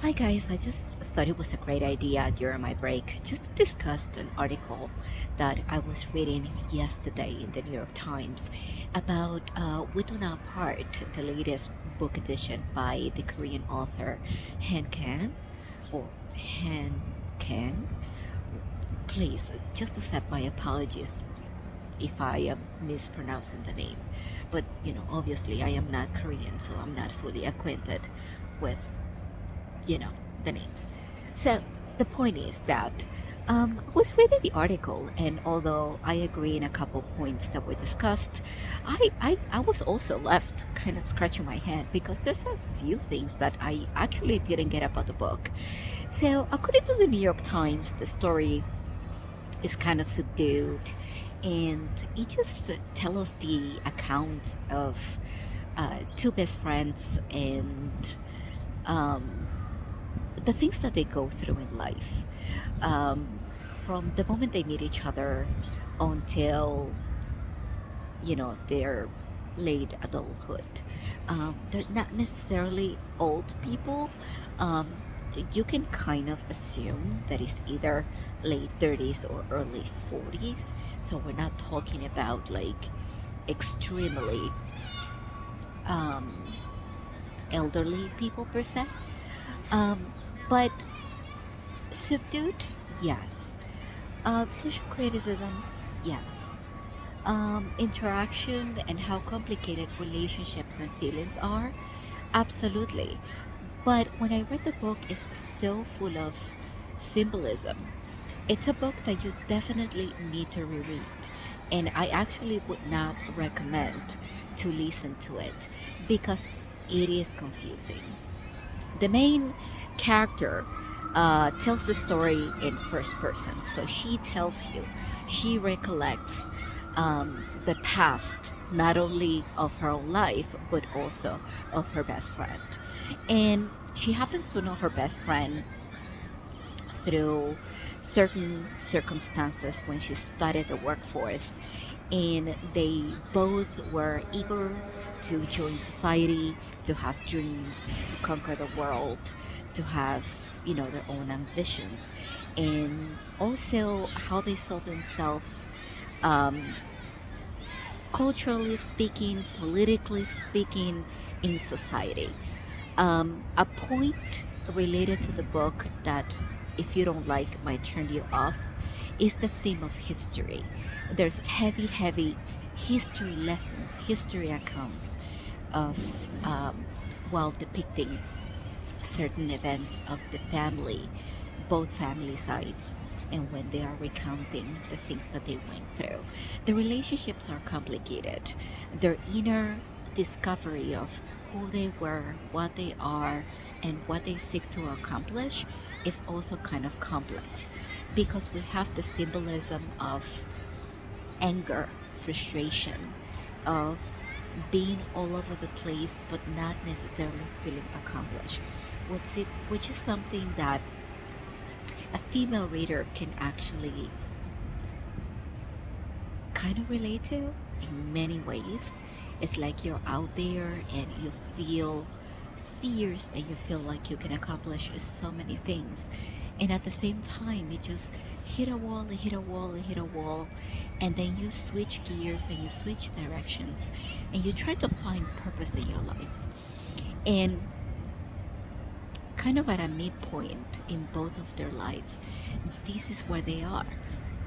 Hi guys, I just thought it was a great idea during my break just to discuss an article that I was reading yesterday in the New York Times about We Do Not Part, the latest book edition by the Korean author Han Kang or Han Kang. Please, just accept my apologies if I am mispronouncing the name. But obviously I am not Korean, so I'm not fully acquainted with you know, the names. So the point is that I was reading the article, and although I agree in a couple points that were discussed, I was also left kind of scratching my head because there's a few things that I actually didn't get about the book. So, according to the New York Times, the story is kind of subdued, and it just tells us the accounts of two best friends and um, the things that they go through in life, um, from the moment they meet each other until their late adulthood. They're not necessarily old people. um, you can kind of assume that it's either late 30s or early 40s, so we're not talking about like extremely um, elderly people per se. But subdued, yes. Social criticism, yes. Interaction and how complicated relationships and feelings are, absolutely. But when I read the book, it's so full of symbolism. It's a book that you definitely need to reread. And I actually would not recommend to listen to it because it is confusing. The main character tells the story in first person. So she tells you, she recollects the past, not only of her own life, but also of her best friend. And she happens to know her best friend through certain circumstances when she started the workforce, and they both were eager to join society, to have dreams, to conquer the world, to have their own ambitions, and also how they saw themselves, um, culturally speaking, politically speaking, in society. A point related to the book that, if you don't like, might turn you off is the theme of history. There's heavy history lessons, history accounts of, while depicting certain events of the family, both family sides, and when they are recounting the things that they went through. The relationships are complicated. Their inner discovery of who they were, what they are, and what they seek to accomplish is also kind of complex because we have the symbolism of anger, frustration, of being all over the place but not necessarily feeling accomplished. Which is something that a female reader can actually kind of relate to in many ways. It's like you're out there and you feel fierce and you feel like you can accomplish so many things. And at the same time, you just hit a wall and hit a wall and hit a wall. And then you switch gears and you switch directions and you try to find purpose in your life. And kind of at a midpoint in both of their lives, this is where they are.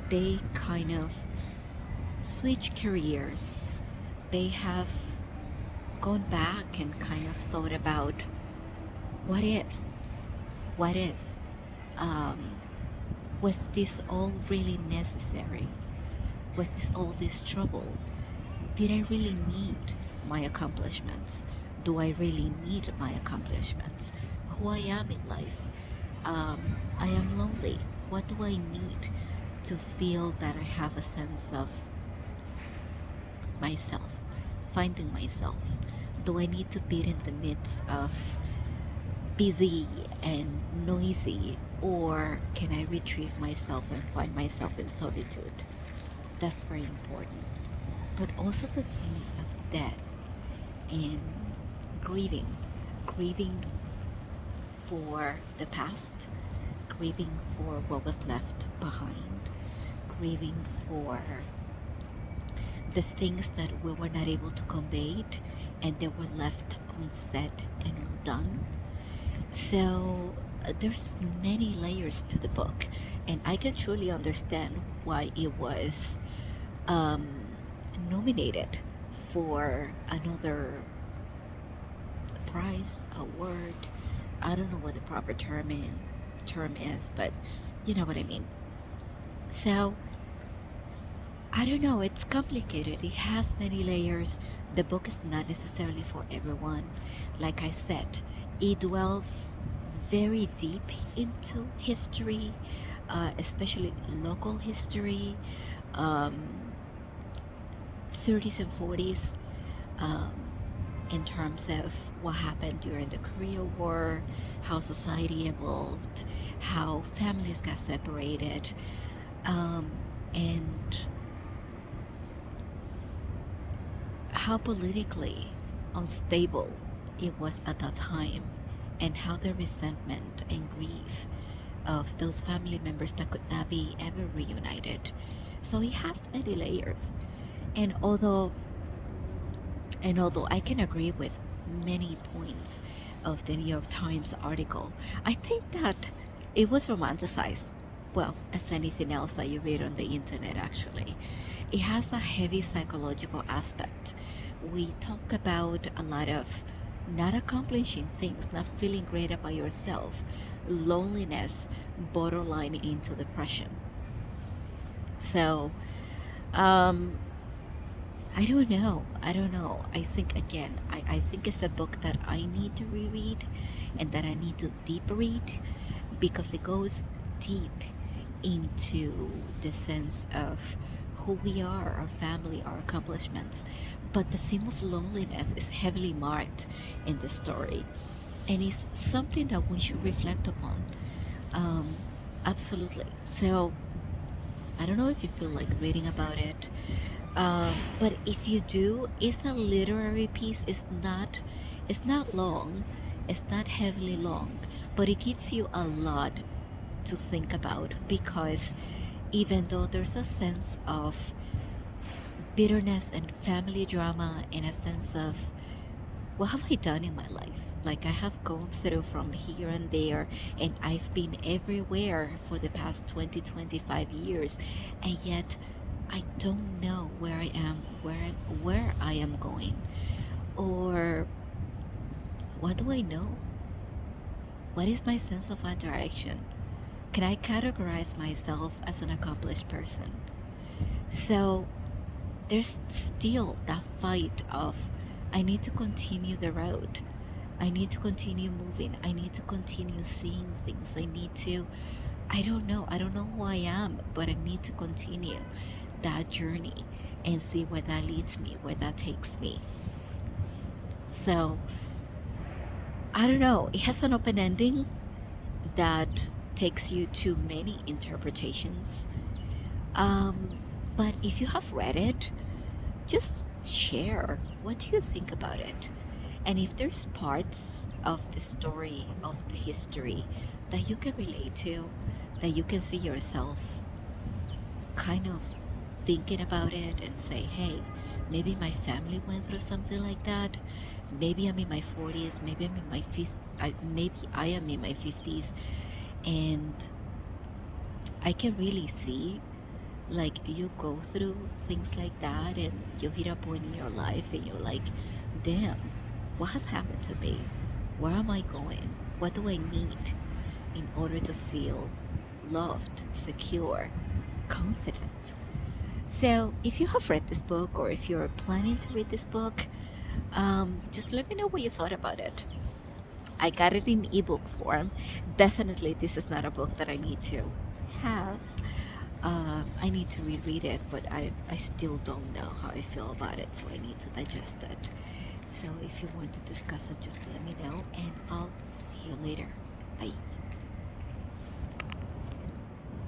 They kind of switch careers. They have gone back and kind of thought about what if, what if, um, was this all really necessary? Was this all this trouble? Did I really need my accomplishments? Do I really need my accomplishments? Who I am in life? I am lonely. What do I need to feel that I have a sense of myself, finding myself? Do I need to be in the midst of busy and noisy, or can I retrieve myself and find myself in solitude? That's very important. But also the themes of death and grieving, grieving for the past, grieving for what was left behind, grieving for the things that we were not able to convey and they were left unsaid and undone. So there's many layers to the book, and I can truly understand why it was um, nominated for another prize, award. I don't know what the proper term is, but you know what I mean. So I don't know, it's complicated. It has many layers. The book is not necessarily for everyone. Like I said, it delves very deep into history, especially local history, um, 30s and 40s, um, in terms of what happened during the Korea War, how society evolved, how families got separated, um, and how politically unstable it was at that time, and how the resentment and grief of those family members that could not be ever reunited. So it has many layers. And although I can agree with many points of the New York Times article, I think that it was romanticized. Well, as anything else that you read on the internet, actually. It has a heavy psychological aspect. We talk about a lot of not accomplishing things, not feeling great about yourself, loneliness, borderline into depression. So, um, I don't know. I don't know. I think again, I think it's a book that I need to reread and that I need to deep read because it goes deep into the sense of who we are, our family, our accomplishments. But the theme of loneliness is heavily marked in the story, and it's something that we should reflect upon. Um, Absolutely. So I don't know if you feel like reading about it, but if you do, it's a literary piece. It's not long. It's not heavily long, but it gives you a lot to think about because even though there's a sense of bitterness and family drama and a sense of what have I done in my life? Like I have gone through from here and there and I've been everywhere for the past 20, 25 years, and yet I don't know where I am, where I am going, or what do I know? What is my sense of a direction? Can I categorize myself as an accomplished person? So there's still that fight of I need to continue the road. I need to continue moving. I need to continue seeing things. I don't know. I don't know who I am, but I need to continue that journey and see where that leads me, where that takes me. So I don't know. It has an open ending that takes you to many interpretations. Um, but if you have read it, just share. What do you think about it? And if there's parts of the story, of the history that you can relate to, that you can see yourself kind of thinking about it and say, hey, maybe my family went through something like that. Maybe I'm in my 40s, maybe I'm in my 50s, maybe I am in my 50s, and I can really see like you go through things like that and you hit a point in your life and you're like, damn, what has happened to me? Where am I going? What do I need in order to feel loved, secure, confident? So if you have read this book or if you're planning to read this book, just let me know what you thought about it. I got it in ebook form. Definitely, this is not a book that I need to have. I need to reread it, but I still don't know how I feel about it, so I need to digest it. So if you want to discuss it, just let me know, and I'll see you later. Bye.